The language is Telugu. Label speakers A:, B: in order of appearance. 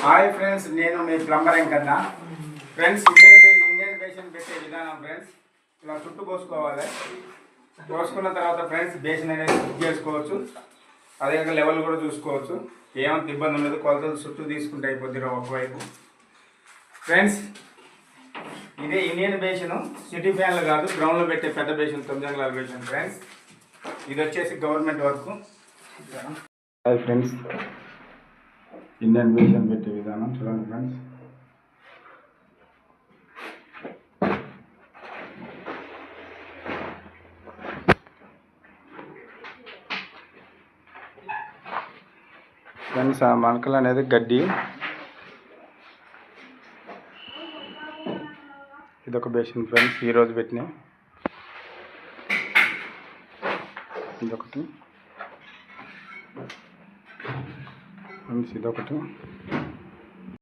A: హాయ్ ఫ్రెండ్స్, నేను మీ ప్లంబర్ కన్నా. ఫ్రెండ్స్, ఇండియన్ బేసిన్ పెట్టే విధానం ఫ్రెండ్స్, ఇలా చుట్టూ పోసుకోవాలి. పోసుకున్న తర్వాత ఫ్రెండ్స్ బేసిన్ అనేది బుక్ చేసుకోవచ్చు. అదే లెవెల్ కూడా చూసుకోవచ్చు. ఏమంత ఇబ్బంది ఉండదు. కొలతలు చుట్టూ తీసుకుంటే అయిపోద్ది ఒకవైపు. ఫ్రెండ్స్, ఇదే ఇండియన్ బేసిన్, సిటీ ఫ్యాన్లు కాదు, గ్రౌండ్లో పెట్టే పెద్ద బేసిన్, 9 అంగుళాల బేసిన్ ఫ్రెండ్స్. ఇది వచ్చేసి government work. Hi friends, Indian basin పెట్టే విధానం చూడండి ఫ్రెండ్స్. ఫ్రెండ్స్, ఆ మడకలు అనేది గడ్డి. ఇదొక బేసిన్ ఫ్రెండ్స్, ఈరోజు పెట్టినాయి. ఇదొకటి ఫ్రెండ్స్, ఇదొకటి.